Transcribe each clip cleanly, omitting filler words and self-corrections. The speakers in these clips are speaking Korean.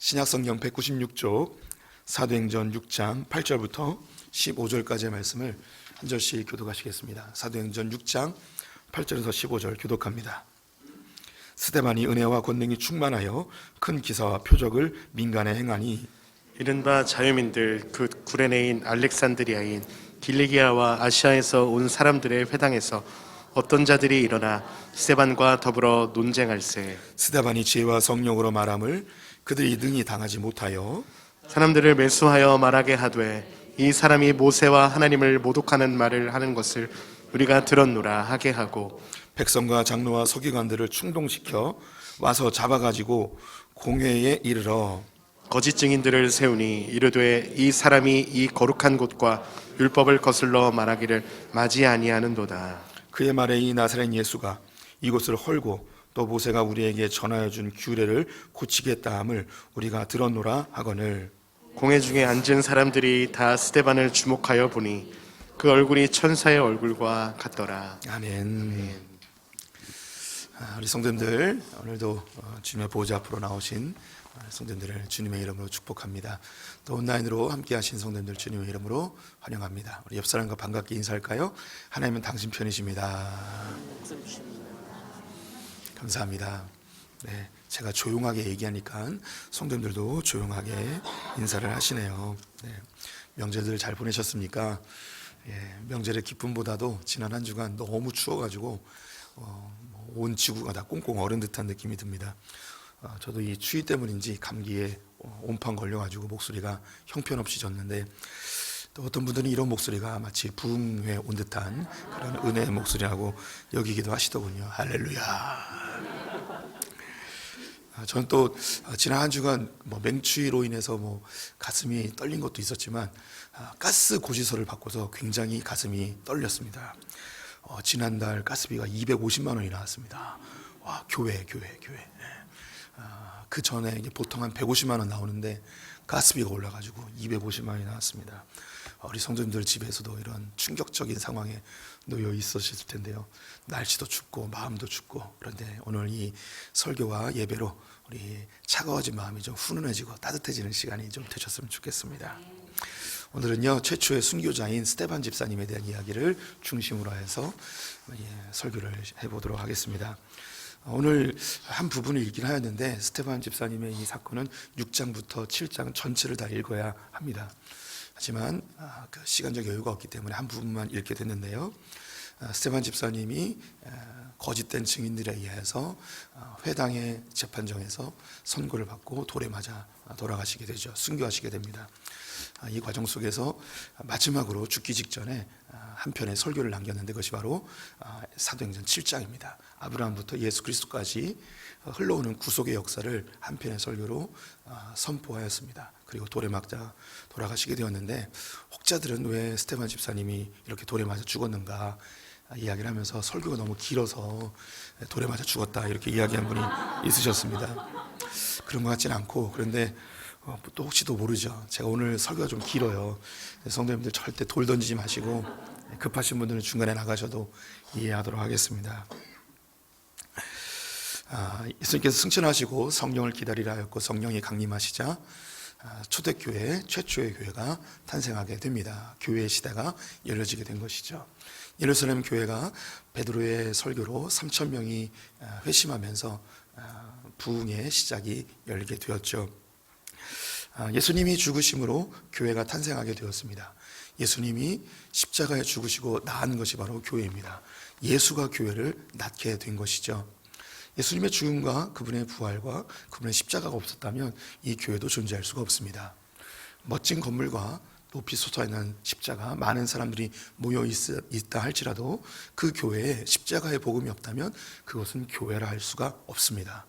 신약성경 196쪽 사도행전 6장 8절부터 15절까지의 말씀을 한 절씩 교독하시겠습니다. 사도행전 6장 8절에서 15절 교독합니다. 스데반이 은혜와 권능이 충만하여 큰 기사와 표적을 민간에 행하니 이른바 자유민들 그 구레네인 알렉산드리아인 길리기아와 아시아에서 온 사람들의 회당에서 어떤 자들이 일어나 스데반과 더불어 논쟁할세. 스데반이 지혜와 성령으로 말함을 그들이 능히 당하지 못하여 사람들을 매수하여 말하게 하되 이 사람이 모세와 하나님을 모독하는 말을 하는 것을 우리가 들었노라 하게 하고 백성과 장로와 서기관들을 충동시켜 와서 잡아가지고 공회에 이르러 거짓 증인들을 세우니 이르되 이 사람이 이 거룩한 곳과 율법을 거슬러 말하기를 맞이 아니하는도다. 그의 말에 이 나사렛 예수가 이곳을 헐고 또 모세가 우리에게 전하여 준 규례를 고치겠다 함을 우리가 들었노라 하거늘. 공회 중에 앉은 사람들이 다 스데반을 주목하여 보니 그 얼굴이 천사의 얼굴과 같더라. 아멘. 우리 성도님들 오늘도 주님의 보좌 앞으로 나오신 성도님들을 주님의 이름으로 축복합니다. 또 온라인으로 함께 하신 성도님들 주님의 이름으로 환영합니다. 우리 옆 사람과 반갑게 인사할까요? 하나님은 당신 편이십니다. 감사합니다. 네, 제가 조용하게 얘기하니까 성도님들도 조용하게 인사를 하시네요. 네, 명절들 잘 보내셨습니까? 명절의 기쁨보다도 지난 한 주간 너무 추워가지고 온 지구가 다 꽁꽁 얼은 듯한 느낌이 듭니다. 저도 이 추위 때문인지 감기에 온판 걸려가지고 목소리가 형편없이 졌는데, 또 어떤 분들은 이런 목소리가 마치 부흥회 온 듯한 그런 은혜의 목소리라고 여기기도 하시더군요. 할렐루야. 저는 또 지난 한 주간 맹추위로 인해서 가슴이 떨린 것도 있었지만 가스 고지서를 받고서 굉장히 가슴이 떨렸습니다. 지난달 가스비가 250만 원이 나왔습니다. 와, 교회. 그 전에 보통 한 150만 원 나오는데 가스비가 올라가지고 250만 원이 나왔습니다. 우리 성도님들 집에서도 이런 충격적인 상황에 놓여 있으실 텐데요. 날씨도 춥고 마음도 춥고, 그런데 오늘 이 설교와 예배로 우리 차가워진 마음이 좀 훈훈해지고 따뜻해지는 시간이 좀 되셨으면 좋겠습니다. 오늘은요, 최초의 순교자인 스데반 집사님에 대한 이야기를 중심으로 해서 설교를 해보도록 하겠습니다. 오늘 한 부분을 읽긴 하였는데 스데반 집사님의 이 사건은 6장부터 7장 전체를 다 읽어야 합니다. 하지만 그 시간적 여유가 없기 때문에 한 부분만 읽게 됐는데요. 스데반 집사님이 거짓된 증인들에 의해서 회당의 재판정에서 선고를 받고 돌에 맞아 돌아가시게 되죠. 순교하시게 됩니다. 이 과정 속에서 마지막으로 죽기 직전에 한 편의 설교를 남겼는데 그것이 바로 사도행전 7장입니다. 아브라함부터 예수 그리스도까지 흘러오는 구속의 역사를 한 편의 설교로 선포하였습니다. 그리고 돌에 맞아 돌아가시게 되었는데, 혹자들은 왜 스데반 집사님이 이렇게 돌에 맞아 죽었는가 이야기를 하면서 설교가 너무 길어서 돌에 맞아 죽었다 이렇게 이야기한 분이 있으셨습니다. 그런 것 같지는 않고, 그런데 또 혹시도 모르죠. 제가 오늘 설교가 좀 길어요. 성도님들 절대 돌 던지지 마시고 급하신 분들은 중간에 나가셔도 이해하도록 하겠습니다. 예수님께서 승천하시고 성령을 기다리라 하였고 성령이 강림하시자 초대교회 최초의 교회가 탄생하게 됩니다. 교회의 시대가 열려지게 된 것이죠. 예루살렘 교회가 베드로의 설교로 3,000명이 회심하면서 부흥의 시작이 열리게 되었죠. 예수님이 죽으심으로 교회가 탄생하게 되었습니다. 예수님이 십자가에 죽으시고 낳은 것이 바로 교회입니다. 예수가 교회를 낳게 된 것이죠. 예수님의 죽음과 그분의 부활과 그분의 십자가가 없었다면 이 교회도 존재할 수가 없습니다. 멋진 건물과 높이 솟아있는 십자가, 많은 사람들이 모여 있다 할지라도 그 교회에 십자가의 복음이 없다면 그것은 교회라 할 수가 없습니다.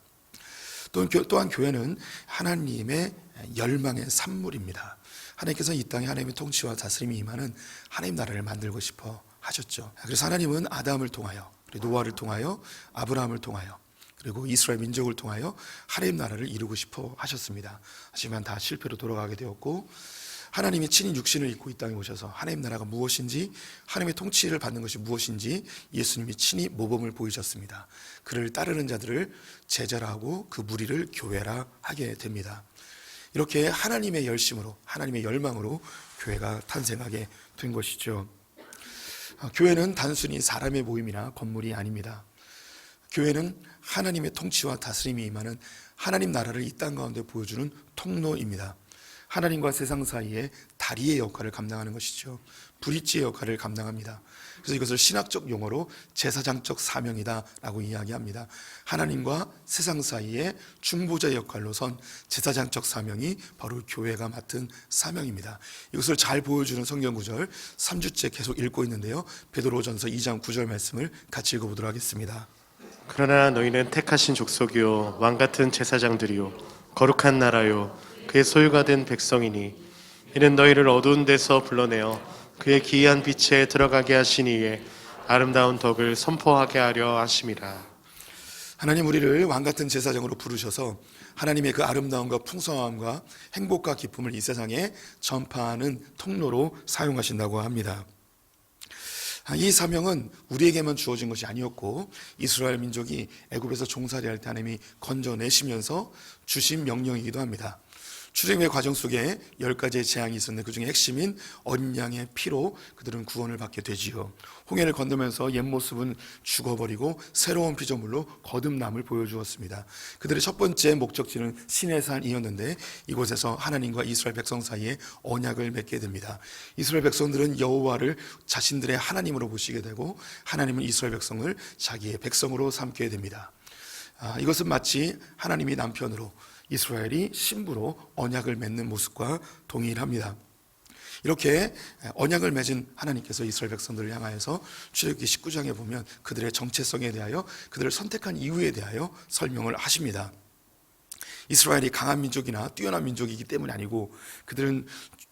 또한 교회는 하나님의 열망의 산물입니다. 하나님께서 이 땅에 하나님의 통치와 다스림이 임하는 하나님 나라를 만들고 싶어 하셨죠. 그래서 하나님은 아담을 통하여, 노아를 통하여, 아브라함을 통하여, 그리고 이스라엘 민족을 통하여 하나님 나라를 이루고 싶어 하셨습니다. 하지만 다 실패로 돌아가게 되었고, 하나님이 친히 육신을 입고 이 땅에 오셔서 하나님 나라가 무엇인지, 하나님의 통치를 받는 것이 무엇인지 예수님이 친히 모범을 보이셨습니다. 그를 따르는 자들을 제자라 하고 그 무리를 교회라 하게 됩니다. 이렇게 하나님의 열심으로, 하나님의 열망으로 교회가 탄생하게 된 것이죠. 교회는 단순히 사람의 모임이나 건물이 아닙니다. 교회는 하나님의 통치와 다스림이 임하는 하나님 나라를 이 땅 가운데 보여주는 통로입니다. 하나님과 세상 사이에 다리의 역할을 감당하는 것이죠. 브릿지의 역할을 감당합니다. 그래서 이것을 신학적 용어로 제사장적 사명이다 라고 이야기합니다. 하나님과 세상 사이에 중보자의 역할로 선 제사장적 사명이 바로 교회가 맡은 사명입니다. 이것을 잘 보여주는 성경구절 3주째 계속 읽고 있는데요, 베드로전서 2장 9절 말씀을 같이 읽어보도록 하겠습니다. 그러나 너희는 택하신 족속이요 왕같은 제사장들이요 거룩한 나라요 그의 소유가 된 백성이니 이는 너희를 어두운 데서 불러내어 그의 기이한 빛에 들어가게 하시니에 아름다운 덕을 선포하게 하려 하심이라. 하나님 우리를 왕같은 제사장으로 부르셔서 하나님의 그 아름다움과 풍성함과 행복과 기쁨을 이 세상에 전파하는 통로로 사용하신다고 합니다. 이 사명은 우리에게만 주어진 것이 아니었고 이스라엘 민족이 애굽에서 종살이할 때 하나님이 건져내시면서 주신 명령이기도 합니다. 출애굽의 과정 속에 10가지의 재앙이 있었는데 그 중에 핵심인 어린 양의 피로 그들은 구원을 받게 되지요. 홍해를 건너면서 옛 모습은 죽어버리고 새로운 피조물로 거듭남을 보여주었습니다. 그들의 첫 번째 목적지는 시내산이었는데 이곳에서 하나님과 이스라엘 백성 사이에 언약을 맺게 됩니다. 이스라엘 백성들은 여호와를 자신들의 하나님으로 보시게 되고 하나님은 이스라엘 백성을 자기의 백성으로 삼게 됩니다. 이것은 마치 하나님이 남편으로 이스라엘이 신부로 언약을 맺는 모습과 동일합니다. 이렇게 언약을 맺은 하나님께서 이스라엘 백성들을 향하여서 출애굽기 19장에 보면 그들의 정체성에 대하여 그들을 선택한 이유에 대하여 설명을 하십니다. 이스라엘이 강한 민족이나 뛰어난 민족이기 때문이 아니고 그들은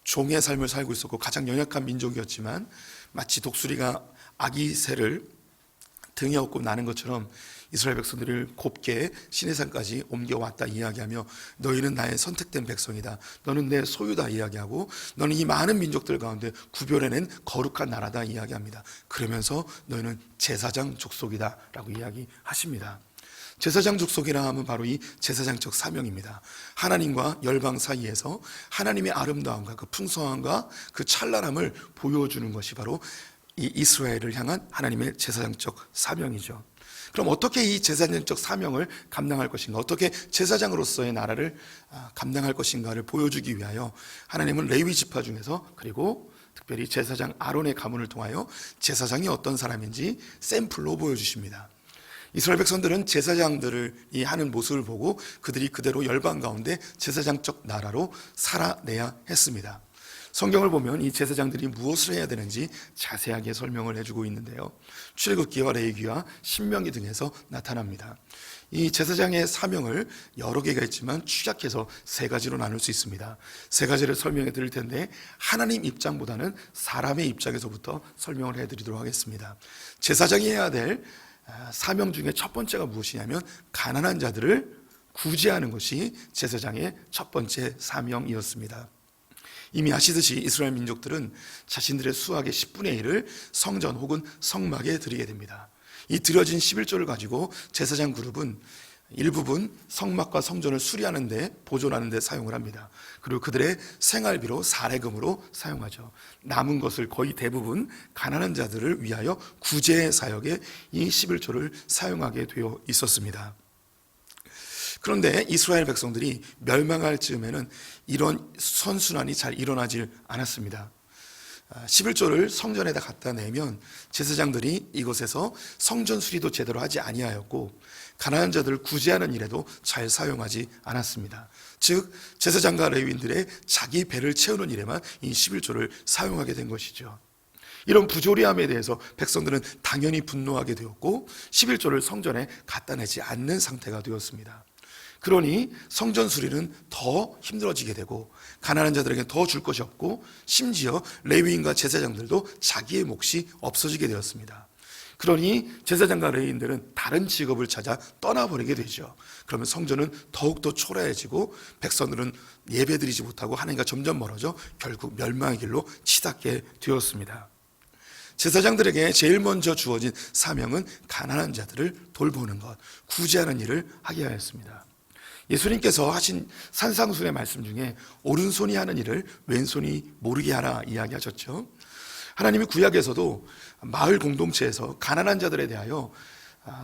종의 삶을 살고 있었고 가장 연약한 민족이었지만 마치 독수리가 아기 새를 등에 업고 나는 것처럼 이스라엘 백성들을 곱게 시내산까지 옮겨왔다 이야기하며 너희는 나의 선택된 백성이다, 너는 내 소유다 이야기하고 너는 이 많은 민족들 가운데 구별해낸 거룩한 나라다 이야기합니다. 그러면서 너희는 제사장 족속이다 라고 이야기하십니다. 제사장 족속이라 하면 바로 이 제사장적 사명입니다. 하나님과 열방 사이에서 하나님의 아름다움과 그 풍성함과 그 찬란함을 보여주는 것이 바로 이 이스라엘을 향한 하나님의 제사장적 사명이죠. 그럼 어떻게 이 제사장적 사명을 감당할 것인가, 어떻게 제사장으로서의 나라를 감당할 것인가를 보여주기 위하여 하나님은 레위 지파 중에서 그리고 특별히 제사장 아론의 가문을 통하여 제사장이 어떤 사람인지 샘플로 보여주십니다. 이스라엘 백성들은 제사장들이 하는 모습을 보고 그들이 그대로 열방 가운데 제사장적 나라로 살아내야 했습니다. 성경을 보면 이 제사장들이 무엇을 해야 되는지 자세하게 설명을 해주고 있는데요, 출애굽기와 레위기와 신명기 등에서 나타납니다. 이 제사장의 사명을 여러 개가 있지만 축약해서 3가지로 나눌 수 있습니다. 3가지를 설명해 드릴 텐데 하나님 입장보다는 사람의 입장에서부터 설명을 해드리도록 하겠습니다. 제사장이 해야 될 사명 중에 첫 번째가 무엇이냐면 가난한 자들을 구제하는 것이 제사장의 첫 번째 사명이었습니다. 이미 아시듯이 이스라엘 민족들은 자신들의 수확의 10분의 1을 성전 혹은 성막에 드리게 됩니다. 이 드려진 11조를 가지고 제사장 그룹은 일부분 성막과 성전을 수리하는 데 보존하는 데 사용을 합니다. 그리고 그들의 생활비로 사례금으로 사용하죠. 남은 것을 거의 대부분 가난한 자들을 위하여 구제 사역에 이 11조를 사용하게 되어 있었습니다. 그런데 이스라엘 백성들이 멸망할 즈음에는 이런 선순환이 잘 일어나질 않았습니다. 11조를 성전에다 갖다 내면 제사장들이 이곳에서 성전 수리도 제대로 하지 아니하였고 가난한 자들을 구제하는 일에도 잘 사용하지 않았습니다. 즉 제사장과 레위인들의 자기 배를 채우는 일에만 이 11조를 사용하게 된 것이죠. 이런 부조리함에 대해서 백성들은 당연히 분노하게 되었고 11조를 성전에 갖다 내지 않는 상태가 되었습니다. 그러니 성전 수리는 더 힘들어지게 되고 가난한 자들에게 더 줄 것이 없고 심지어 레위인과 제사장들도 자기의 몫이 없어지게 되었습니다. 그러니 제사장과 레위인들은 다른 직업을 찾아 떠나버리게 되죠. 그러면 성전은 더욱더 초라해지고 백성들은 예배드리지 못하고 하나님과 점점 멀어져 결국 멸망의 길로 치닫게 되었습니다. 제사장들에게 제일 먼저 주어진 사명은 가난한 자들을 돌보는 것, 구제하는 일을 하게 하였습니다. 예수님께서 하신 산상수훈의 말씀 중에 오른손이 하는 일을 왼손이 모르게 하라 이야기하셨죠. 하나님이 구약에서도 마을 공동체에서 가난한 자들에 대하여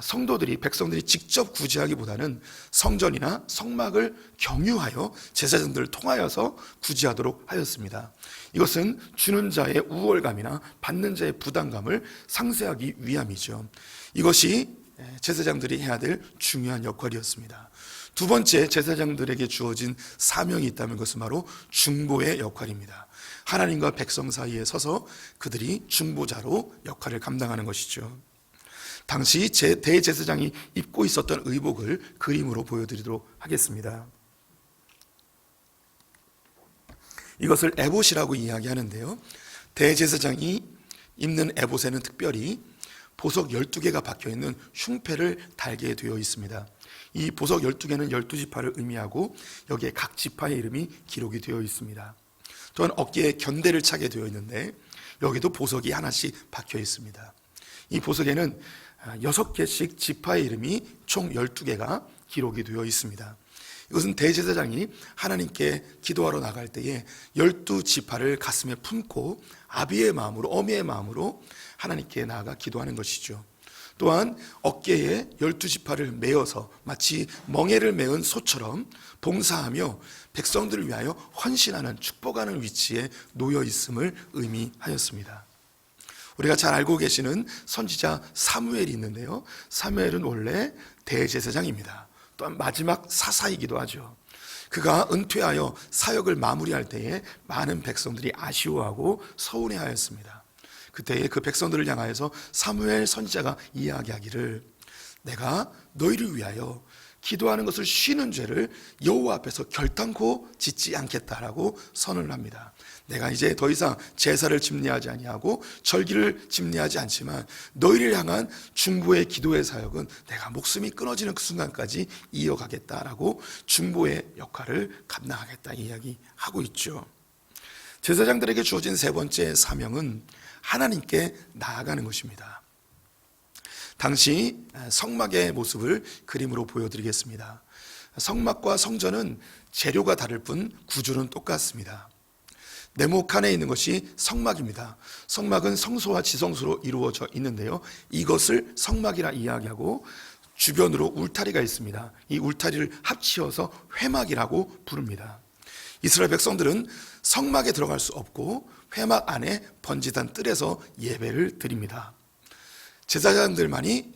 성도들이, 백성들이 직접 구제하기보다는 성전이나 성막을 경유하여 제사장들을 통하여서 구제하도록 하였습니다. 이것은 주는 자의 우월감이나 받는 자의 부담감을 상쇄하기 위함이죠. 이것이 제사장들이 해야 될 중요한 역할이었습니다. 두 번째, 제사장들에게 주어진 사명이 있다면 그것은 바로 중보의 역할입니다. 하나님과 백성 사이에 서서 그들이 중보자로 역할을 감당하는 것이죠. 당시 대제사장이 입고 있었던 의복을 그림으로 보여드리도록 하겠습니다. 이것을 에봇이라고 이야기하는데요, 대제사장이 입는 에봇에는 특별히 보석 12개가 박혀있는 흉패를 달게 되어 있습니다. 이 보석 12개는 12지파를 의미하고 여기에 각 지파의 이름이 기록이 되어 있습니다. 또한 어깨에 견대를 차게 되어 있는데 여기도 보석이 하나씩 박혀 있습니다. 이 보석에는 6개씩 지파의 이름이 총 12개가 기록이 되어 있습니다. 이것은 대제사장이 하나님께 기도하러 나갈 때에 12지파를 가슴에 품고 아비의 마음으로, 어미의 마음으로 하나님께 나아가 기도하는 것이죠. 또한 어깨에 12지파를 메어서 마치 멍에를 메은 소처럼 봉사하며 백성들을 위하여 헌신하는, 축복하는 위치에 놓여 있음을 의미하였습니다. 우리가 잘 알고 계시는 선지자 사무엘이 있는데요, 사무엘은 원래 대제사장입니다. 또한 마지막 사사이기도 하죠. 그가 은퇴하여 사역을 마무리할 때에 많은 백성들이 아쉬워하고 서운해하였습니다. 그때에 그 백성들을 향하여서 사무엘 선지자가 이야기하기를, 내가 너희를 위하여 기도하는 것을 쉬는 죄를 여호와 앞에서 결단코 짓지 않겠다라고 선언을 합니다. 내가 이제 더 이상 제사를 집례하지 아니하고 절기를 집례하지 않지만 너희를 향한 중보의 기도의 사역은 내가 목숨이 끊어지는 그 순간까지 이어가겠다라고 중보의 역할을 감당하겠다 이야기하고 있죠. 제사장들에게 주어진 세 번째 사명은 하나님께 나아가는 것입니다. 당시 성막의 모습을 그림으로 보여드리겠습니다. 성막과 성전은 재료가 다를 뿐 구조는 똑같습니다. 네모칸에 있는 것이 성막입니다. 성막은 성소와 지성소로 이루어져 있는데요, 이것을 성막이라 이야기하고 주변으로 울타리가 있습니다. 이 울타리를 합치어서 회막이라고 부릅니다. 이스라엘 백성들은 성막에 들어갈 수 없고 회막 안에 번지단 뜰에서 예배를 드립니다. 제사장들만이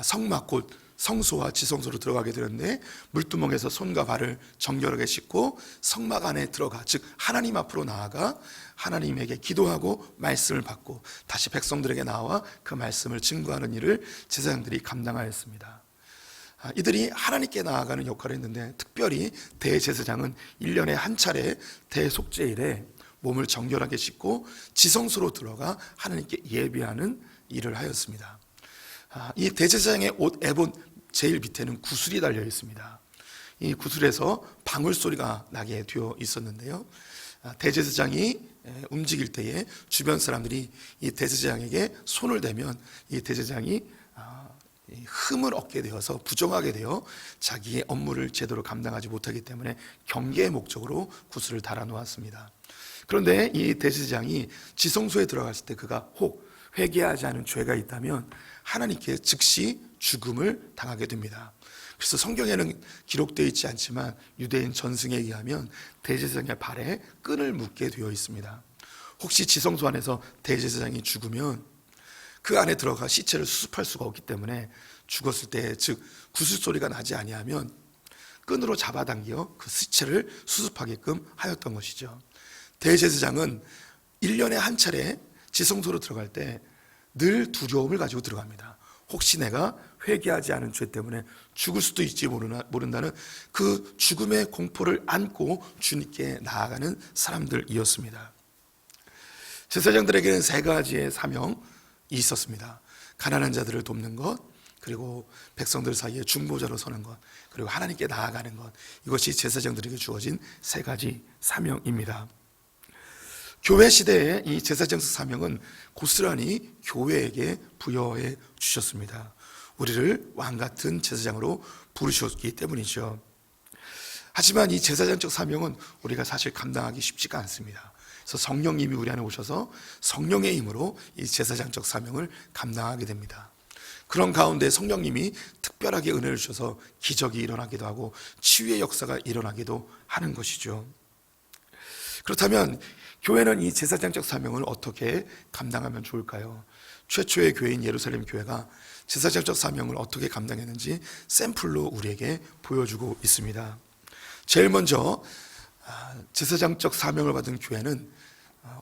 성막 곧 성소와 지성소로 들어가게 되는데 물두멍에서 손과 발을 정결하게 씻고 성막 안에 들어가, 즉 하나님 앞으로 나아가 하나님에게 기도하고 말씀을 받고 다시 백성들에게 나와 그 말씀을 증거하는 일을 제사장들이 감당하였습니다. 이들이 하나님께 나아가는 역할을 했는데 특별히 대제사장은 1년에 한 차례 대속죄일에 몸을 정결하게 씻고 지성소로 들어가 하나님께 예배하는 일을 하였습니다. 이 대제사장의 옷 에봇 제일 밑에는 구슬이 달려 있습니다. 이 구슬에서 방울 소리가 나게 되어 있었는데요, 대제사장이 움직일 때에 주변 사람들이 이 대제사장에게 손을 대면 이 대제사장이 흠을 얻게 되어서 부정하게 되어 자기의 업무를 제대로 감당하지 못하기 때문에 경계의 목적으로 구슬을 달아 놓았습니다. 그런데 이 대제사장이 지성소에 들어갔을 때 그가 혹 회개하지 않은 죄가 있다면 하나님께 즉시 죽음을 당하게 됩니다. 그래서 성경에는 기록되어 있지 않지만 유대인 전승에 의하면 대제사장의 발에 끈을 묶게 되어 있습니다. 혹시 지성소 안에서 대제사장이 죽으면 그 안에 들어가 시체를 수습할 수가 없기 때문에 죽었을 때, 즉 구슬 소리가 나지 아니하면 끈으로 잡아당겨 그 시체를 수습하게끔 하였던 것이죠. 대제사장은 1년에 한 차례 지성소로 들어갈 때 늘 두려움을 가지고 들어갑니다. 혹시 내가 회개하지 않은 죄 때문에 죽을 수도 있지 모른다는 그 죽음의 공포를 안고 주님께 나아가는 사람들이었습니다. 제사장들에게는 세 가지의 사명이 있었습니다. 가난한 자들을 돕는 것, 그리고 백성들 사이에 중보자로 서는 것, 그리고 하나님께 나아가는 것, 이것이 제사장들에게 주어진 세 가지 사명입니다. 교회 시대에 이 제사장 사명은 고스란히 교회에게 부여해 주셨습니다. 우리를 왕같은 제사장으로 부르셨기 때문이죠. 하지만 이 제사장적 사명은 우리가 사실 감당하기 쉽지가 않습니다. 그래서 성령님이 우리 안에 오셔서 성령의 힘으로 이 제사장적 사명을 감당하게 됩니다. 그런 가운데 성령님이 특별하게 은혜를 주셔서 기적이 일어나기도 하고 치유의 역사가 일어나기도 하는 것이죠. 그렇다면 교회는 이 제사장적 사명을 어떻게 감당하면 좋을까요? 최초의 교회인 예루살렘 교회가 제사장적 사명을 어떻게 감당했는지 샘플로 우리에게 보여주고 있습니다. 제일 먼저 제사장적 사명을 받은 교회는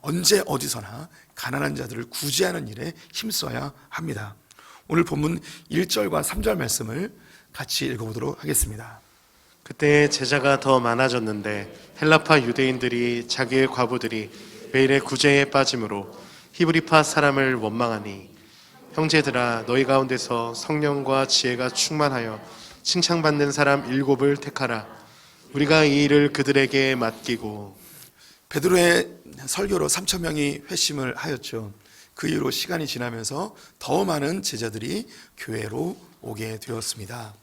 언제 어디서나 가난한 자들을 구제하는 일에 힘써야 합니다. 오늘 본문 1절과 3절 말씀을 같이 읽어보도록 하겠습니다. 그때 제자가 더 많아졌는데 헬라파 유대인들이 자기의 과부들이 매일의 구제에 빠짐으로 히브리파 사람을 원망하니, 형제들아, 너희 가운데서 성령과 지혜가 충만하여 칭찬받는 사람 7을 택하라. 우리가 이 일을 그들에게 맡기고. 베드로의 설교로 3천 명이 회심을 하였죠. 그 이후로 시간이 지나면서 더 많은 제자들이 교회로 오게 되었습니다.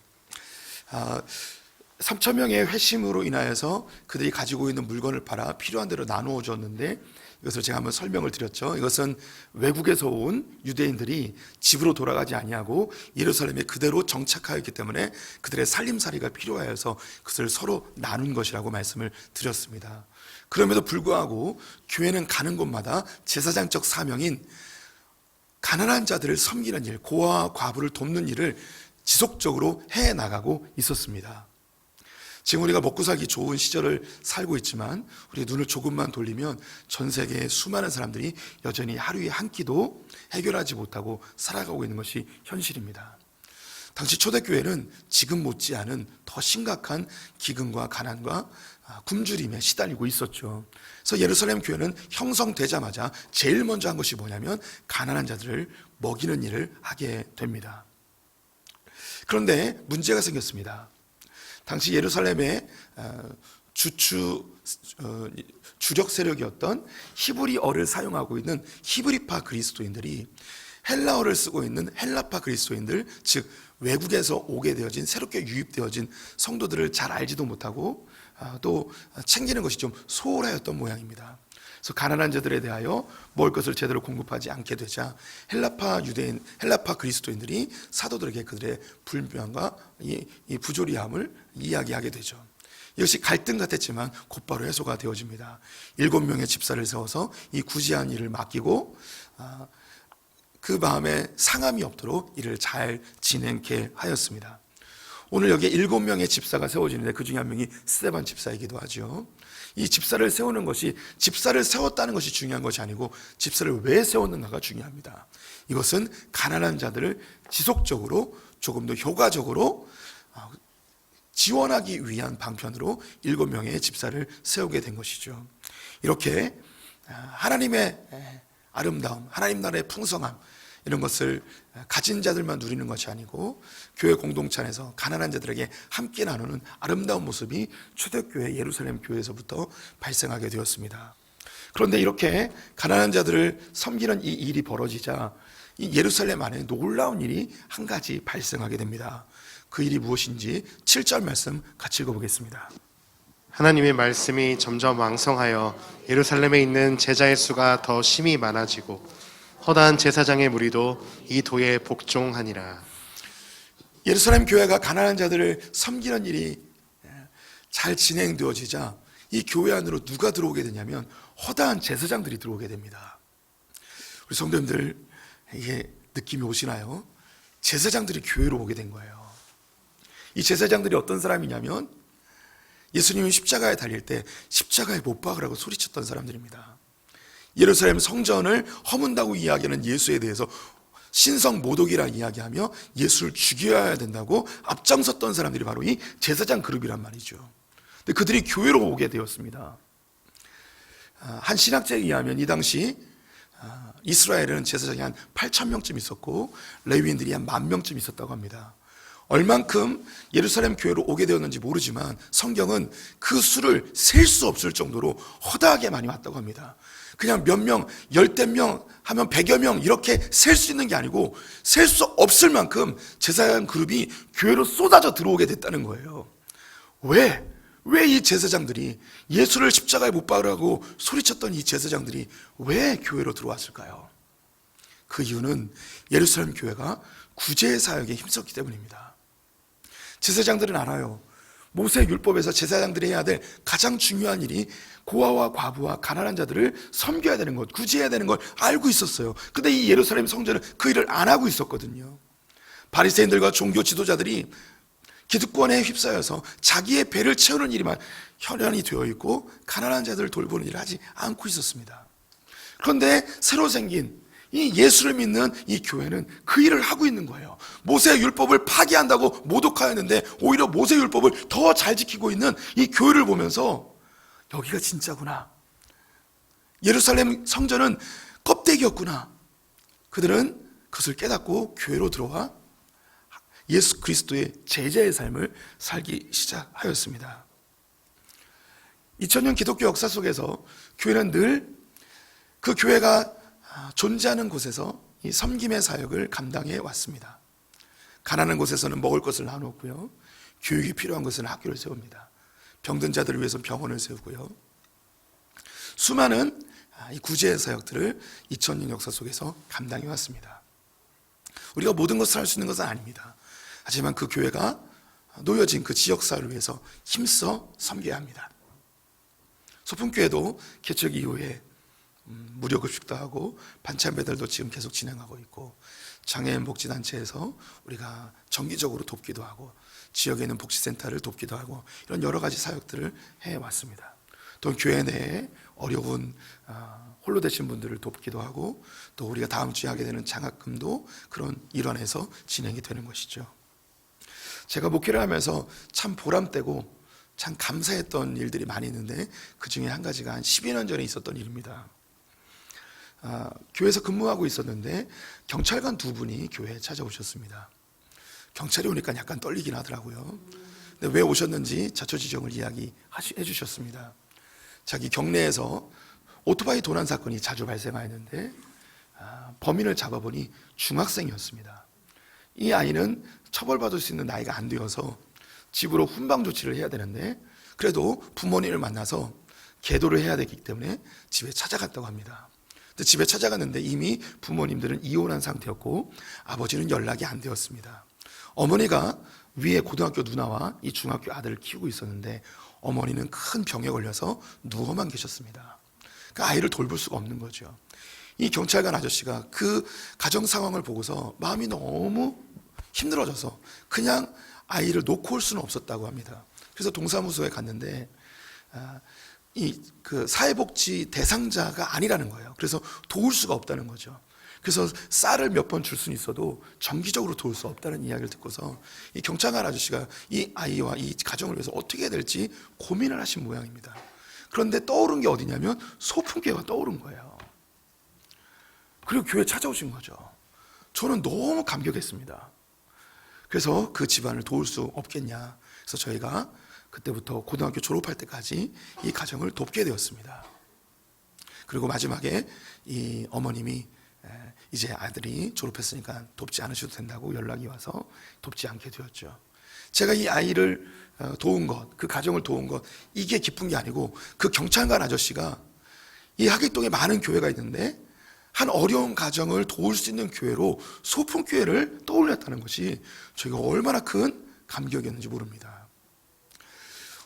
3천 명의 회심으로 인하여서 그들이 가지고 있는 물건을 팔아 필요한 대로 나누어 줬는데, 이것을 제가 한번 설명을 드렸죠. 이것은 외국에서 온 유대인들이 집으로 돌아가지 아니하고 예루살렘에 그대로 정착하였기 때문에 그들의 살림살이가 필요하여서 그것을 서로 나눈 것이라고 말씀을 드렸습니다. 그럼에도 불구하고 교회는 가는 곳마다 제사장적 사명인 가난한 자들을 섬기는 일, 고아와 과부를 돕는 일을 지속적으로 해나가고 있었습니다. 지금 우리가 먹고 살기 좋은 시절을 살고 있지만 우리 눈을 조금만 돌리면 전 세계의 수많은 사람들이 여전히 하루에 한 끼도 해결하지 못하고 살아가고 있는 것이 현실입니다. 당시 초대교회는 지금 못지않은 더 심각한 기근과 가난과 굶주림에 시달리고 있었죠. 그래서 예루살렘 교회는 형성되자마자 제일 먼저 한 것이 뭐냐면 가난한 자들을 먹이는 일을 하게 됩니다. 그런데 문제가 생겼습니다. 당시 예루살렘의 주력 세력이었던 히브리어를 사용하고 있는 히브리파 그리스도인들이 헬라어를 쓰고 있는 헬라파 그리스도인들, 즉 외국에서 오게 되어진, 새롭게 유입되어진 성도들을 잘 알지도 못하고 또 챙기는 것이 좀 소홀하였던 모양입니다. 그래서 가난한 자들에 대하여 먹을 것을 제대로 공급하지 않게 되자 헬라파 그리스도인들이 사도들에게 그들의 불명과 이 부조리함을 이야기하게 되죠. 이것이 갈등 같았지만 곧바로 해소가 되어집니다. 7명의 집사를 세워서 이 구제한 일을 맡기고 그 마음에 상함이 없도록 이를 잘 진행케 하였습니다. 오늘 여기에 7명의 집사가 세워지는데 그 중에 한 명이 스데반 집사이기도 하죠. 이 집사를 세우는 것이, 집사를 세웠다는 것이 중요한 것이 아니고 집사를 왜 세웠는가가 중요합니다. 이것은 가난한 자들을 지속적으로 조금 더 효과적으로 지원하기 위한 방편으로 7명의 집사를 세우게 된 것이죠. 이렇게 하나님의 아름다움, 하나님 나라의 풍성함, 이런 것을 가진 자들만 누리는 것이 아니고 교회 공동체 안에서 가난한 자들에게 함께 나누는 아름다운 모습이 초대교회 예루살렘 교회에서부터 발생하게 되었습니다. 그런데 이렇게 가난한 자들을 섬기는 이 일이 벌어지자 이 예루살렘 안에 놀라운 일이 한 가지 발생하게 됩니다. 그 일이 무엇인지 7절 말씀 같이 읽어보겠습니다. 하나님의 말씀이 점점 왕성하여 예루살렘에 있는 제자의 수가 더 심히 많아지고 허다한 제사장의 무리도 이 도에 복종하니라. 예루살렘 교회가 가난한 자들을 섬기는 일이 잘 진행되어지자 이 교회 안으로 누가 들어오게 되냐면 허다한 제사장들이 들어오게 됩니다. 우리 성도님들, 이게 느낌이 오시나요? 제사장들이 교회로 오게 된 거예요. 이 제사장들이 어떤 사람이냐면 예수님이 십자가에 달릴 때 십자가에 못 박으라고 소리쳤던 사람들입니다. 예루살렘 성전을 허문다고 이야기하는 예수에 대해서 신성 모독이라 이야기하며 예수를 죽여야 된다고 앞장섰던 사람들이 바로 이 제사장 그룹이란 말이죠. 근데 그들이 교회로 오게 되었습니다. 한 신학자에 의하면 이 당시 이스라엘은 제사장이 한 8,000명쯤 있었고 레위인들이 한 10,000명쯤 있었다고 합니다. 얼만큼 예루살렘 교회로 오게 되었는지 모르지만 성경은 그 수를 셀 수 없을 정도로 허다하게 많이 왔다고 합니다. 그냥 몇 명, 10명 하면 100여 명 이렇게 셀 수 있는 게 아니고 셀 수 없을 만큼 제사장 그룹이 교회로 쏟아져 들어오게 됐다는 거예요. 왜 왜 이 제사장들이 예수를 십자가에 못 박으라고 소리쳤던 이 제사장들이 왜 교회로 들어왔을까요? 그 이유는 예루살렘 교회가 구제 사역에 힘썼기 때문입니다. 제사장들은 알아요. 모세 율법에서 제사장들이 해야 될 가장 중요한 일이 고아와 과부와 가난한 자들을 섬겨야 되는 것, 구제해야 되는 걸 알고 있었어요. 근데 이 예루살렘 성전은 그 일을 안 하고 있었거든요. 바리새인들과 종교 지도자들이 기득권에 휩싸여서 자기의 배를 채우는 일이만 현안이 되어 있고 가난한 자들을 돌보는 일을 하지 않고 있었습니다. 그런데 새로 생긴 이 예수를 믿는 이 교회는 그 일을 하고 있는 거예요. 모세 율법을 파기한다고 모독하였는데 오히려 모세 율법을 더 잘 지키고 있는 이 교회를 보면서 여기가 진짜구나, 예루살렘 성전은 껍데기였구나, 그들은 그것을 깨닫고 교회로 들어와 예수 그리스도의 제자의 삶을 살기 시작하였습니다. 2000년 기독교 역사 속에서 교회는 늘 그 교회가 존재하는 곳에서 이 섬김의 사역을 감당해 왔습니다. 가난한 곳에서는 먹을 것을 나누었고요, 교육이 필요한 곳은 학교를 세웁니다. 병든 자들을 위해서 병원을 세우고요, 수많은 이 구제의 사역들을 2000년 역사 속에서 감당해 왔습니다. 우리가 모든 것을 할 수 있는 것은 아닙니다. 하지만 그 교회가 놓여진 그 지역사회를 위해서 힘써 섬겨야 합니다. 소풍교회도 개척 이후에 무료급식도 하고 반찬 배달도 지금 계속 진행하고 있고, 장애인 복지단체에서 우리가 정기적으로 돕기도 하고, 지역에 있는 복지센터를 돕기도 하고, 이런 여러 가지 사역들을 해왔습니다. 또 교회 내에 어려운 홀로 되신 분들을 돕기도 하고, 또 우리가 다음 주에 하게 되는 장학금도 그런 일환에서 진행이 되는 것이죠. 제가 목회를 하면서 참 보람되고 참 감사했던 일들이 많이 있는데, 그 중에 한 가지가 한 12년 전에 있었던 일입니다. 교회에서 근무하고 있었는데 경찰관 두 분이 교회에 찾아오셨습니다. 경찰이 오니까 약간 떨리긴 하더라고요. 근데 왜 오셨는지 자초지종을 이야기해 주셨습니다. 자기 경내에서 오토바이 도난 사건이 자주 발생하였는데 범인을 잡아보니 중학생이었습니다. 이 아이는 처벌받을 수 있는 나이가 안 되어서 집으로 훈방 조치를 해야 되는데, 그래도 부모님을 만나서 계도를 해야 되기 때문에 집에 찾아갔다고 합니다. 근데 집에 찾아갔는데 이미 부모님들은 이혼한 상태였고 아버지는 연락이 안 되었습니다. 어머니가 위에 고등학교 누나와 이 중학교 아들을 키우고 있었는데 어머니는 큰 병에 걸려서 누워만 계셨습니다. 그 아이를 돌볼 수가 없는 거죠. 이 경찰관 아저씨가 그 가정 상황을 보고서 마음이 너무 힘들어져서 그냥 아이를 놓고 올 수는 없었다고 합니다. 그래서 동사무소에 갔는데 그 사회복지 대상자가 아니라는 거예요. 그래서 도울 수가 없다는 거죠. 그래서 쌀을 몇 번 줄 수는 있어도 정기적으로 도울 수 없다는 이야기를 듣고서 이 경찰관 아저씨가 이 아이와 이 가정을 위해서 어떻게 해야 될지 고민을 하신 모양입니다. 그런데 떠오른 게 어디냐면 소풍교회가 떠오른 거예요. 그리고 교회에 찾아오신 거죠. 저는 너무 감격했습니다. 그래서 그 집안을 도울 수 없겠냐, 그래서 저희가 그때부터 고등학교 졸업할 때까지 이 가정을 돕게 되었습니다. 그리고 마지막에 이 어머님이 이제 아들이 졸업했으니까 돕지 않으셔도 된다고 연락이 와서 돕지 않게 되었죠. 제가 이 아이를 도운 것, 그 가정을 도운 것, 이게 기쁜 게 아니고 그 경찰관 아저씨가 이 하객동에 많은 교회가 있는데 한 어려운 가정을 도울 수 있는 교회로 소풍교회를 떠올렸다는 것이 저희가 얼마나 큰 감격이었는지 모릅니다.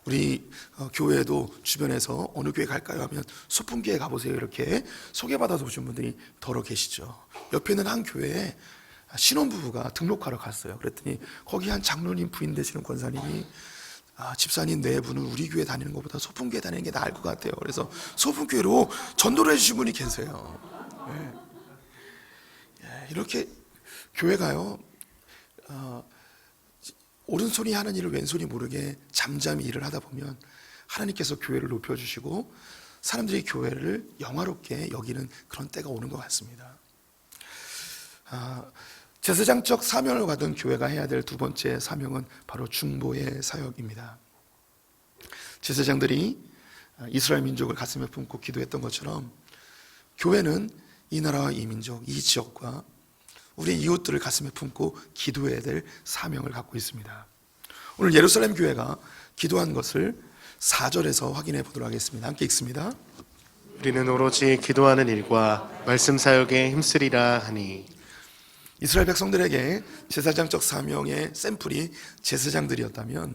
우리 교회에도 주변에서 어느 교회 갈까요 하면 소풍교회 가보세요 이렇게 소개받아서 오신 분들이 더러 계시죠. 옆에 있는 한 교회에 신혼부부가 등록하러 갔어요. 그랬더니 거기 한 장로님 부인 되시는 권사님이 집사님 네 분은 우리 교회 다니는 것보다 소풍교회 다니는 게 나을 것 같아요. 그래서 소풍교회로 전도를 해주신 분이 계세요. 네. 이렇게 교회가요, 오른손이 하는 일을 왼손이 모르게 잠잠히 일을 하다 보면 하나님께서 교회를 높여주시고 사람들이 교회를 영화롭게 여기는 그런 때가 오는 것 같습니다. 제사장적 사명을 받은 교회가 해야 될 두 번째 사명은 바로 중보의 사역입니다. 제사장들이 이스라엘 민족을 가슴에 품고 기도했던 것처럼 교회는 이 나라와 이 민족, 이 지역과 우리 이웃들을 가슴에 품고 기도해야 될 사명을 갖고 있습니다. 오늘 예루살렘 교회가 기도한 것을 4절에서 확인해 보도록 하겠습니다. 함께 읽습니다. 우리는 오로지 기도하는 일과 말씀 사역에 힘쓰리라 하니. 이스라엘 백성들에게 제사장적 사명의 샘플이 제사장들이었다면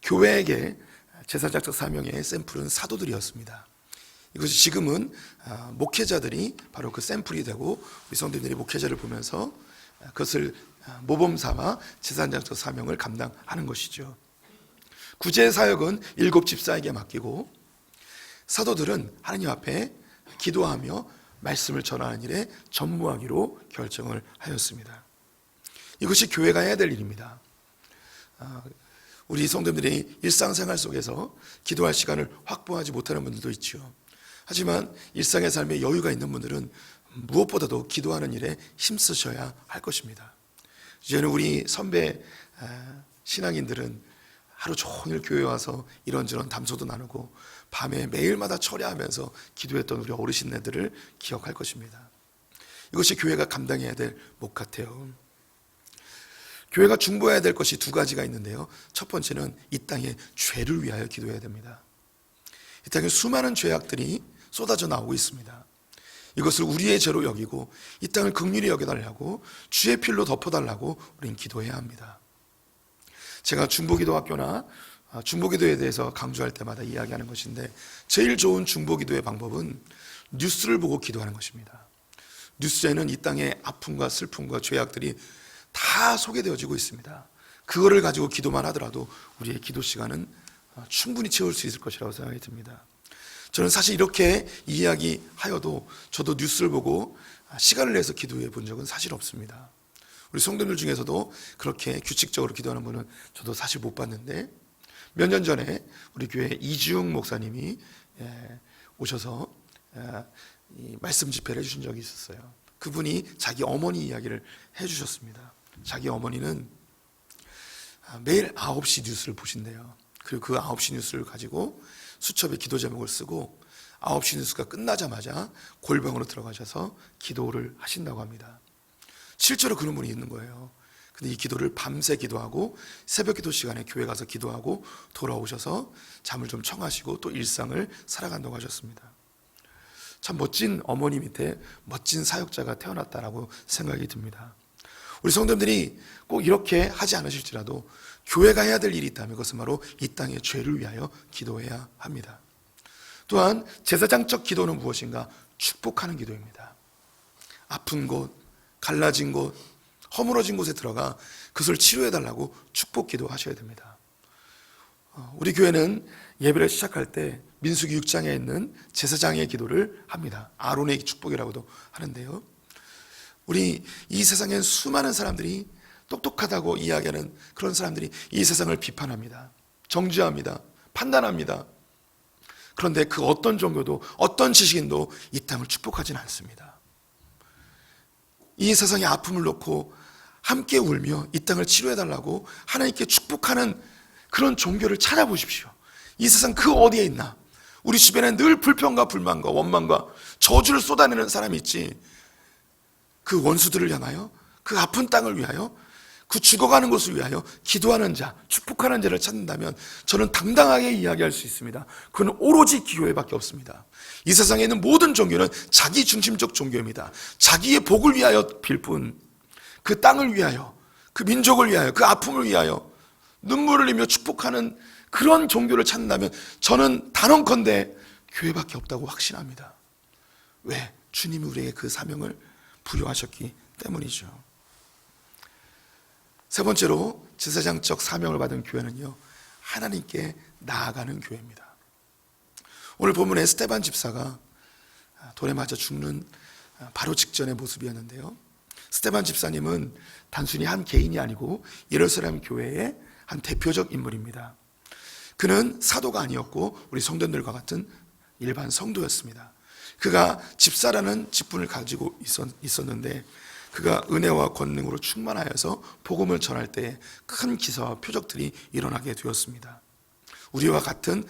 교회에게 제사장적 사명의 샘플은 사도들이었습니다. 이것이 지금은 목회자들이 바로 그 샘플이 되고 우리 성도들이 목회자를 보면서 그것을 모범 삼아 제사장적 사명을 감당하는 것이죠. 구제 사역은 7 집사에게 맡기고 사도들은 하나님 앞에 기도하며 말씀을 전하는 일에 전무하기로 결정을 하였습니다. 이것이 교회가 해야 될 일입니다. 우리 성도들이 일상생활 속에서 기도할 시간을 확보하지 못하는 분들도 있죠. 하지만 일상의 삶에 여유가 있는 분들은 무엇보다도 기도하는 일에 힘쓰셔야 할 것입니다. 이제는 우리 선배 신앙인들은 하루 종일 교회에 와서 이런저런 담소도 나누고 밤에 매일마다 철야하면서 기도했던 우리 어르신네들을 기억할 것입니다. 이것이 교회가 감당해야 될 목 같아요. 교회가 중보해야 될 것이 2가지가 있는데요. 첫 번째는 이 땅의 죄를 위하여 기도해야 됩니다. 이 땅에 수많은 죄악들이 쏟아져 나오고 있습니다. 이것을 우리의 죄로 여기고 이 땅을 긍휼히 여겨달라고 주의 필로 덮어달라고 우리는 기도해야 합니다. 제가 중보기도학교나 중보기도에 대해서 강조할 때마다 이야기하는 것인데 제일 좋은 중보기도의 방법은 뉴스를 보고 기도하는 것입니다. 뉴스에는 이 땅의 아픔과 슬픔과 죄악들이 다 소개되어지고 있습니다. 그거를 가지고 기도만 하더라도 우리의 기도 시간은 충분히 채울 수 있을 것이라고 생각이 듭니다. 저는 사실 이렇게 이야기하여도 저도 뉴스를 보고 시간을 내서 기도해 본 적은 사실 없습니다. 우리 성도들 중에서도 그렇게 규칙적으로 기도하는 분은 저도 사실 못 봤는데 몇 년 전에 우리 교회 이주웅 목사님이 오셔서 말씀 집회를 해주신 적이 있었어요. 그분이 자기 어머니 이야기를 해주셨습니다. 자기 어머니는 매일 9시 뉴스를 보신대요. 그리고 그 9시 뉴스를 가지고 수첩에 기도 제목을 쓰고 9시 뉴스가 끝나자마자 골방으로 들어가셔서 기도를 하신다고 합니다. 실제로 그런 분이 있는 거예요. 근데 이 기도를 밤새 기도하고 새벽 기도 시간에 교회 가서 기도하고 돌아오셔서 잠을 좀 청하시고 또 일상을 살아간다고 하셨습니다. 참 멋진 어머니 밑에 멋진 사역자가 태어났다라고 생각이 듭니다. 우리 성도들이 꼭 이렇게 하지 않으실지라도 교회가 해야 될 일이 있다면 그것은 바로 이 땅의 죄를 위하여 기도해야 합니다. 또한 제사장적 기도는 무엇인가? 축복하는 기도입니다. 아픈 곳, 갈라진 곳, 허물어진 곳에 들어가 그것을 치료해달라고 축복 기도하셔야 됩니다. 우리 교회는 예배를 시작할 때 민수기 6장에 있는 제사장의 기도를 합니다. 아론의 축복이라고도 하는데요. 우리 이 세상엔 수많은 사람들이 똑똑하다고 이야기하는 그런 사람들이 이 세상을 비판합니다. 정죄합니다. 판단합니다. 그런데 그 어떤 종교도 어떤 지식인도 이 땅을 축복하지는 않습니다. 이 세상의 아픔을 놓고 함께 울며 이 땅을 치료해달라고 하나님께 축복하는 그런 종교를 찾아보십시오. 이 세상 그 어디에 있나? 우리 주변에 늘 불평과 불만과 원망과 저주를 쏟아내는 사람이 있지. 그 원수들을 향하여, 그 아픈 땅을 위하여, 그 죽어가는 것을 위하여 기도하는 자, 축복하는 자를 찾는다면 저는 당당하게 이야기할 수 있습니다. 그건 오로지 교회밖에 없습니다. 이 세상에 있는 모든 종교는 자기 중심적 종교입니다. 자기의 복을 위하여 빌 뿐, 그 땅을 위하여, 그 민족을 위하여, 그 아픔을 위하여 눈물을 흘리며 축복하는 그런 종교를 찾는다면 저는 단언컨대 교회밖에 없다고 확신합니다. 왜? 주님이 우리에게 그 사명을 부여하셨기 때문이죠. 세 번째로 제사장적 사명을 받은 교회는요, 하나님께 나아가는 교회입니다. 오늘 본문에 스데반 집사가 돌에 맞아 죽는 바로 직전의 모습이었는데요. 스데반 집사님은 단순히 한 개인이 아니고 예루살렘 교회의 한 대표적 인물입니다. 그는 사도가 아니었고 우리 성도들과 같은 일반 성도였습니다. 그가 집사라는 직분을 가지고 있었는데 그가 은혜와 권능으로 충만하여서 복음을 전할 때 큰 기사와 표적들이 일어나게 되었습니다. 우리와 같은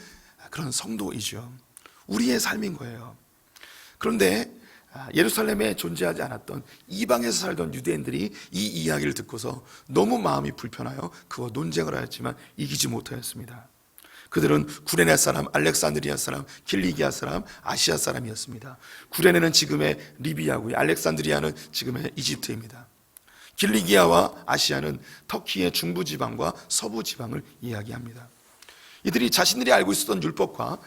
그런 성도이죠. 우리의 삶인 거예요. 그런데 예루살렘에 존재하지 않았던 이방에서 살던 유대인들이 이 이야기를 듣고서 너무 마음이 불편하여 그와 논쟁을 하였지만 이기지 못하였습니다. 그들은 구레네 사람, 알렉산드리아 사람, 킬리기아 사람, 아시아 사람이었습니다. 구레네는 지금의 리비아고요. 알렉산드리아는 지금의 이집트입니다. 킬리기아와 아시아는 터키의 중부 지방과 서부 지방을 이야기합니다. 이들이 자신들이 알고 있었던 율법과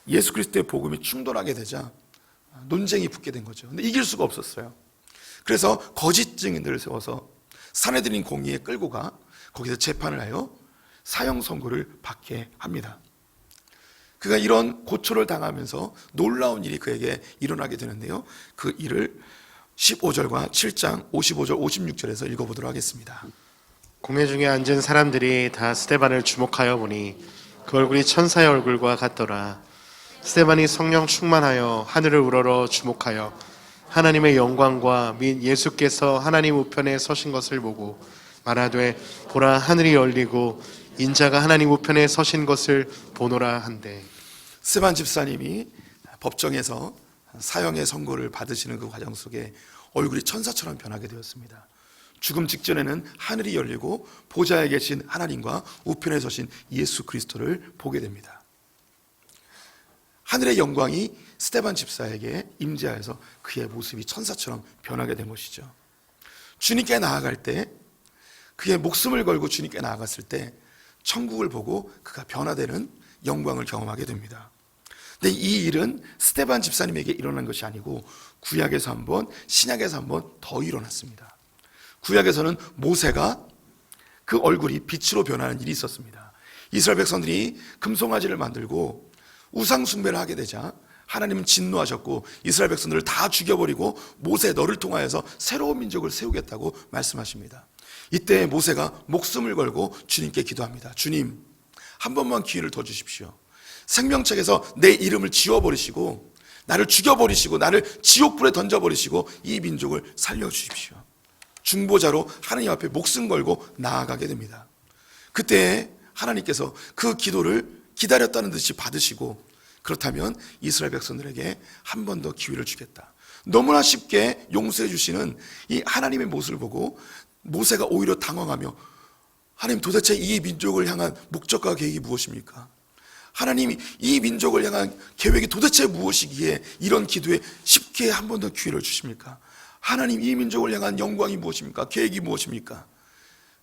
예수 그리스도의 복음이 충돌하게 되자 논쟁이 붙게 된 거죠. 근데 이길 수가 없었어요. 그래서 거짓 증인들을 세워서 사내들인 공의에 끌고 가 거기서 재판을 하여 사형 선고를 받게 합니다. 그가 이런 고초를 당하면서 놀라운 일이 그에게 일어나게 되는데요. 그 일을 15절과 7장 55절 56절에서 읽어보도록 하겠습니다. 공회 중에 앉은 사람들이 다 스데반을 주목하여 보니 그 얼굴이 천사의 얼굴과 같더라. 스데반이 성령 충만하여 하늘을 우러러 주목하여 하나님의 영광과 및 예수께서 하나님 우편에 서신 것을 보고 말하되 보라 하늘이 열리고 인자가 하나님 우편에 서신 것을 보노라 한대. 스데반 집사님이 법정에서 사형의 선고를 받으시는 그 과정 속에 얼굴이 천사처럼 변하게 되었습니다. 죽음 직전에는 하늘이 열리고 보좌에 계신 하나님과 우편에 서신 예수 그리스도를 보게 됩니다. 하늘의 영광이 스데반 집사에게 임재하여서 그의 모습이 천사처럼 변하게 된 것이죠. 주님께 나아갈 때, 그의 목숨을 걸고 주님께 나아갔을 때 천국을 보고 그가 변화되는 영광을 경험하게 됩니다. 근데 이 일은 스데반 집사님에게 일어난 것이 아니고 구약에서 한 번, 신약에서 한 번 더 일어났습니다. 구약에서는 모세가 그 얼굴이 빛으로 변하는 일이 있었습니다. 이스라엘 백성들이 금송아지를 만들고 우상 숭배를 하게 되자 하나님은 진노하셨고 이스라엘 백성들을 다 죽여버리고 모세 너를 통하여서 새로운 민족을 세우겠다고 말씀하십니다. 이때 모세가 목숨을 걸고 주님께 기도합니다. 주님, 한 번만 기회를 더 주십시오. 생명책에서 내 이름을 지워버리시고 나를 죽여버리시고 나를 지옥불에 던져버리시고 이 민족을 살려주십시오. 중보자로 하나님 앞에 목숨 걸고 나아가게 됩니다. 그때 하나님께서 그 기도를 기다렸다는 듯이 받으시고 그렇다면 이스라엘 백성들에게 한 번 더 기회를 주겠다. 너무나 쉽게 용서해 주시는 이 하나님의 모습을 보고 모세가 오히려 당황하며 하나님 도대체 이 민족을 향한 목적과 계획이 무엇입니까? 하나님이 이 민족을 향한 계획이 도대체 무엇이기에 이런 기도에 쉽게 한 번 더 기회를 주십니까? 하나님 이 민족을 향한 영광이 무엇입니까? 계획이 무엇입니까?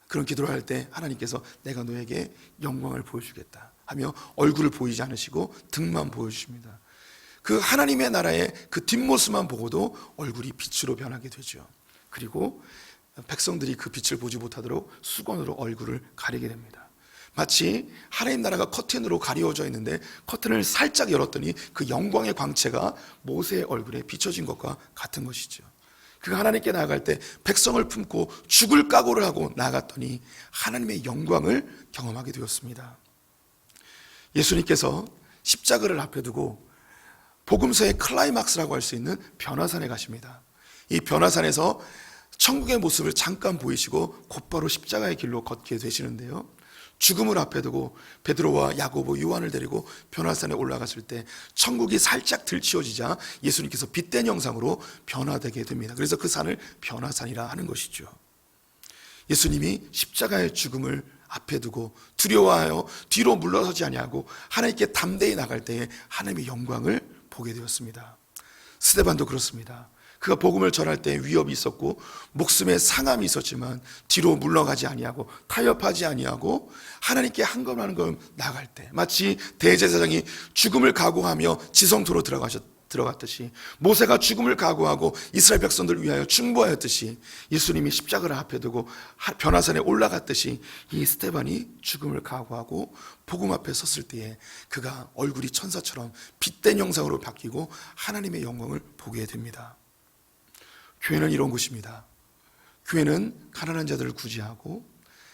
그런 기도를 할 때 하나님께서 내가 너에게 영광을 보여주겠다 하며 얼굴을 보이지 않으시고 등만 보여주십니다. 그 하나님의 나라의 그 뒷모습만 보고도 얼굴이 빛으로 변하게 되죠. 그리고 백성들이 그 빛을 보지 못하도록 수건으로 얼굴을 가리게 됩니다. 마치 하나님 나라가 커튼으로 가리워져 있는데 커튼을 살짝 열었더니 그 영광의 광채가 모세의 얼굴에 비춰진 것과 같은 것이죠. 그가 하나님께 나아갈 때 백성을 품고 죽을 각오를 하고 나아갔더니 하나님의 영광을 경험하게 되었습니다. 예수님께서 십자가를 앞에 두고 복음서의 클라이막스라고 할 수 있는 변화산에 가십니다. 이 변화산에서 천국의 모습을 잠깐 보이시고 곧바로 십자가의 길로 걷게 되시는데요. 죽음을 앞에 두고 베드로와 야고보, 요한을 데리고 변화산에 올라갔을 때 천국이 살짝 들치워지자 예수님께서 빛된 형상으로 변화되게 됩니다. 그래서 그 산을 변화산이라 하는 것이죠. 예수님이 십자가의 죽음을 앞에 두고 두려워하여 뒤로 물러서지 아니하고 하나님께 담대히 나갈 때에 하나님의 영광을 보게 되었습니다. 스데반도 그렇습니다. 그가 복음을 전할 때 위협이 있었고 목숨에 상함이 있었지만 뒤로 물러가지 아니하고 타협하지 아니하고 하나님께 한 걸음 한 걸음 나갈 때 마치 대제사장이 죽음을 각오하며 지성소로 들어갔듯이 모세가 죽음을 각오하고 이스라엘 백성들을 위하여 충보하였듯이 예수님이 십자가를 앞에 두고 변화산에 올라갔듯이 이 스데반이 죽음을 각오하고 복음 앞에 섰을 때에 그가 얼굴이 천사처럼 빛된 형상으로 바뀌고 하나님의 영광을 보게 됩니다. 교회는 이런 곳입니다. 교회는 가난한 자들을 구제하고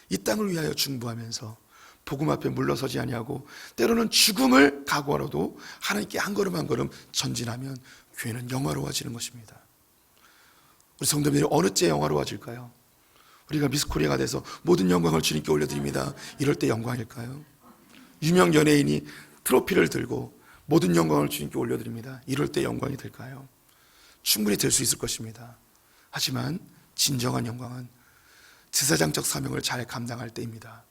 이 땅을 위하여 중보하면서 복음 앞에 물러서지 아니하고 때로는 죽음을 각오하라도 하나님께 한 걸음 한 걸음 전진하면 교회는 영화로워지는 것입니다. 우리 성도님들이 어느 때 영화로워질까요? 우리가 미스코리아가 돼서 모든 영광을 주님께 올려드립니다. 이럴 때 영광일까요? 유명 연예인이 트로피를 들고 모든 영광을 주님께 올려드립니다. 이럴 때 영광이 될까요? 충분히 될 수 있을 것입니다. 하지만 진정한 영광은 제사장적 사명을 잘 감당할 때입니다.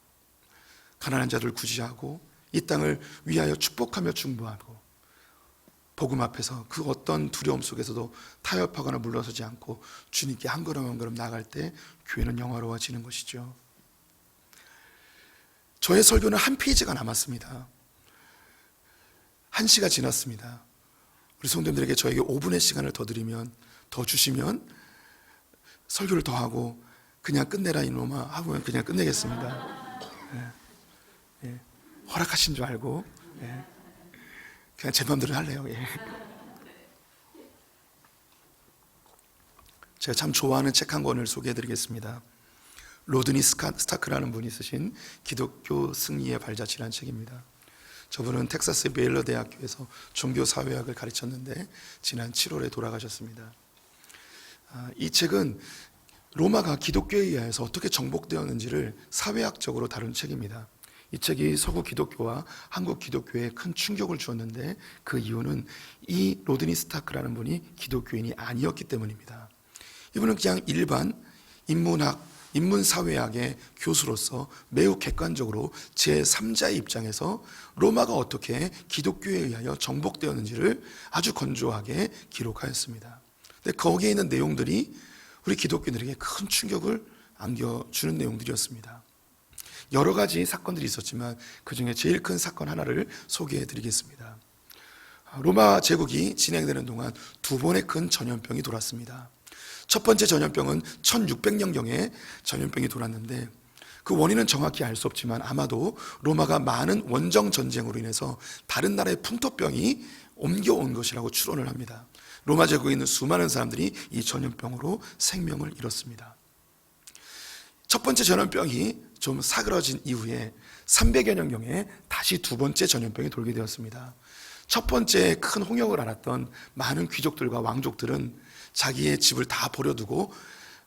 가난한 자들을 구제하고 이 땅을 위하여 축복하며 중보하고 복음 앞에서 그 어떤 두려움 속에서도 타협하거나 물러서지 않고 주님께 한 걸음 한 걸음 나아갈 때 교회는 영화로워지는 것이죠. 저의 설교는 한 페이지가 남았습니다. 1시가 지났습니다. 우리 성도님들에게 저에게 5분의 시간을 더 주시면 설교를 더 하고 그냥 끝내라 이놈아 하고 그냥 끝내겠습니다. 허락하신 줄 알고 그냥 제 마음대로 할래요. 제가 참 좋아하는 책 한 권을 소개해드리겠습니다. 로드니 스타크라는 분이 쓰신 기독교 승리의 발자취라는 책입니다. 저분은 텍사스 베일러 대학교에서 종교사회학을 가르쳤는데 지난 7월에 돌아가셨습니다. 이 책은 로마가 기독교에 의해서 어떻게 정복되었는지를 사회학적으로 다룬 책입니다. 이 책이 서구 기독교와 한국 기독교에 큰 충격을 주었는데 그 이유는 이 로드니 스타크라는 분이 기독교인이 아니었기 때문입니다. 이분은 그냥 일반 인문사회학의 교수로서 매우 객관적으로 제3자의 입장에서 로마가 어떻게 기독교에 의하여 정복되었는지를 아주 건조하게 기록하였습니다. 근데 거기에 있는 내용들이 우리 기독교인들에게 큰 충격을 안겨주는 내용들이었습니다. 여러 가지 사건들이 있었지만 그 중에 제일 큰 사건 하나를 소개해 드리겠습니다. 로마 제국이 진행되는 동안 두 번의 큰 전염병이 돌았습니다. 첫 번째 전염병은 1600년경에 전염병이 돌았는데 그 원인은 정확히 알 수 없지만 아마도 로마가 많은 원정 전쟁으로 인해서 다른 나라의 풍토병이 옮겨온 것이라고 추론을 합니다. 로마 제국에 있는 수많은 사람들이 이 전염병으로 생명을 잃었습니다. 첫 번째 전염병이 좀 사그러진 이후에 300여 년경에 다시 두 번째 전염병이 돌게 되었습니다. 첫 번째 큰 홍역을 앓았던 많은 귀족들과 왕족들은 자기의 집을 다 버려두고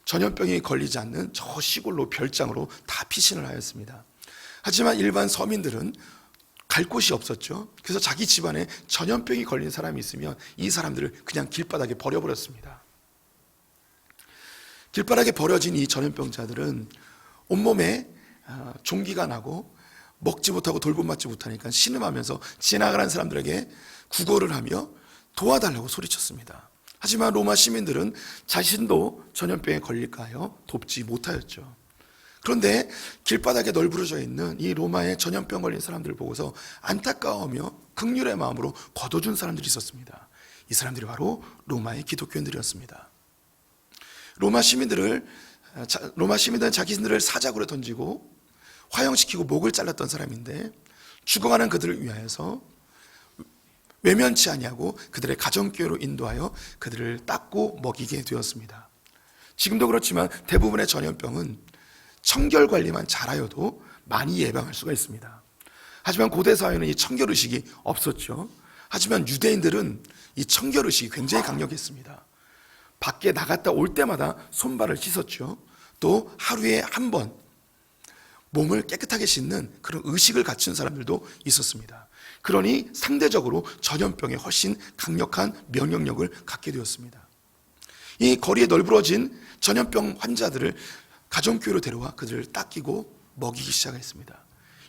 전염병이 걸리지 않는 저 시골로 별장으로 다 피신을 하였습니다. 하지만 일반 서민들은 갈 곳이 없었죠. 그래서 자기 집안에 전염병이 걸린 사람이 있으면 이 사람들을 그냥 길바닥에 버려버렸습니다. 길바닥에 버려진 이 전염병자들은 온몸에 종기가 나고 먹지 못하고 돌봄받지 못하니까 신음하면서 지나가는 사람들에게 구걸을 하며 도와달라고 소리쳤습니다. 하지만 로마 시민들은 자신도 전염병에 걸릴까 하여 돕지 못하였죠. 그런데 길바닥에 널브러져 있는 이 로마의 전염병 걸린 사람들을 보고서 안타까워하며 긍휼의 마음으로 걷어준 사람들이 있었습니다. 이 사람들이 바로 로마의 기독교인들이었습니다. 로마 시민들은 자기들을 사자굴에 던지고 화형시키고 목을 잘랐던 사람인데 죽어가는 그들을 위하여서 외면치 아니하고 그들의 가정교회로 인도하여 그들을 닦고 먹이게 되었습니다. 지금도 그렇지만 대부분의 전염병은 청결관리만 잘하여도 많이 예방할 수가 있습니다. 하지만 고대 사회는 이 청결의식이 없었죠. 하지만 유대인들은 이 청결의식이 굉장히 강력했습니다. 밖에 나갔다 올 때마다 손발을 씻었죠. 또 하루에 한 번 몸을 깨끗하게 씻는 그런 의식을 갖춘 사람들도 있었습니다. 그러니 상대적으로 전염병에 훨씬 강력한 면역력을 갖게 되었습니다. 이 거리에 널브러진 전염병 환자들을 가정교회로 데려와 그들을 닦이고 먹이기 시작했습니다.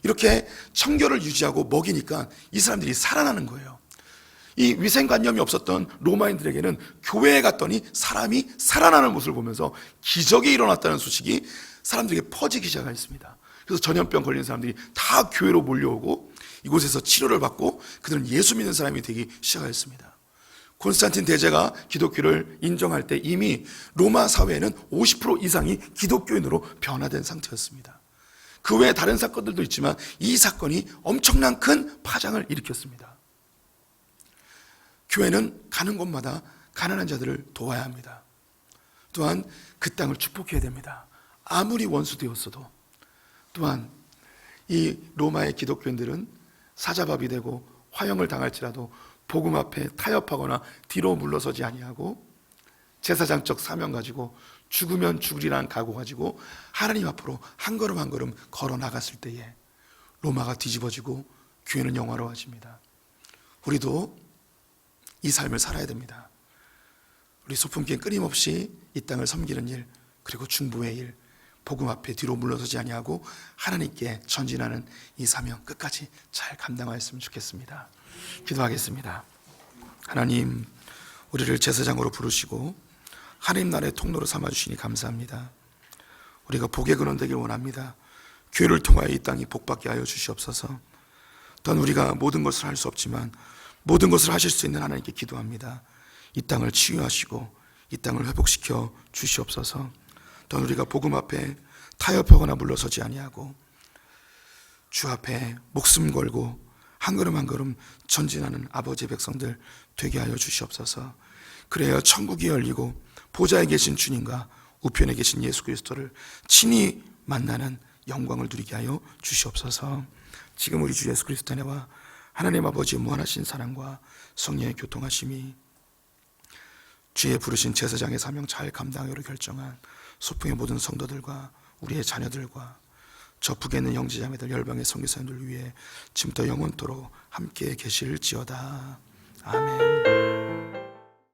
이렇게 청결을 유지하고 먹이니까 이 사람들이 살아나는 거예요. 이 위생관념이 없었던 로마인들에게는 교회에 갔더니 사람이 살아나는 모습을 보면서 기적이 일어났다는 소식이 사람들에게 퍼지기 시작했습니다. 그래서 전염병 걸린 사람들이 다 교회로 몰려오고 이곳에서 치료를 받고 그들은 예수 믿는 사람이 되기 시작했습니다. 콘스탄틴 대제가 기독교를 인정할 때 이미 로마 사회에는 50% 이상이 기독교인으로 변화된 상태였습니다. 그 외에 다른 사건들도 있지만 이 사건이 엄청난 큰 파장을 일으켰습니다. 교회는 가는 곳마다 가난한 자들을 도와야 합니다. 또한 그 땅을 축복해야 됩니다. 아무리 원수되었어도. 또한 이 로마의 기독교인들은 사자밥이 되고 화형을 당할지라도 복음 앞에 타협하거나 뒤로 물러서지 아니하고 제사장적 사명 가지고 죽으면 죽으리라는 각오 가지고 하나님 앞으로 한 걸음 한 걸음 걸어 나갔을 때에 로마가 뒤집어지고 교회는 영화로워집니다. 우리도 이 삶을 살아야 됩니다. 우리 소품기에 끊임없이 이 땅을 섬기는 일, 그리고 중보의 일, 복음 앞에 뒤로 물러서지 아니하고 하나님께 전진하는 이 사명 끝까지 잘 감당하였으면 좋겠습니다. 기도하겠습니다. 하나님, 우리를 제사장으로 부르시고 하나님 나라의 통로로 삼아주시니 감사합니다. 우리가 복의 근원 되길 원합니다. 교회를 통하여 이 땅이 복받게 하여 주시옵소서. 또한 우리가 모든 것을 할 수 없지만 모든 것을 하실 수 있는 하나님께 기도합니다. 이 땅을 치유하시고 이 땅을 회복시켜 주시옵소서. 또한 우리가 복음 앞에 타협하거나 물러서지 아니하고 주 앞에 목숨 걸고 한 걸음 한 걸음 전진하는 아버지의 백성들 되게 하여 주시옵소서. 그래야 천국이 열리고 보좌에 계신 주님과 우편에 계신 예수 그리스도를 친히 만나는 영광을 누리게 하여 주시옵소서. 지금 우리 주 예수 그리스도 안에와 하나님 아버지의 무한하신 사랑과 성령의 교통하심이 주의 부르신 제사장의 사명 잘 감당하기로 결정한 소풍의 모든 성도들과 우리의 자녀들과 저 북에 있는 형제자매들 열방의 선교사님들 위해 지금부터 영원토록 함께 계실지어다. 아멘.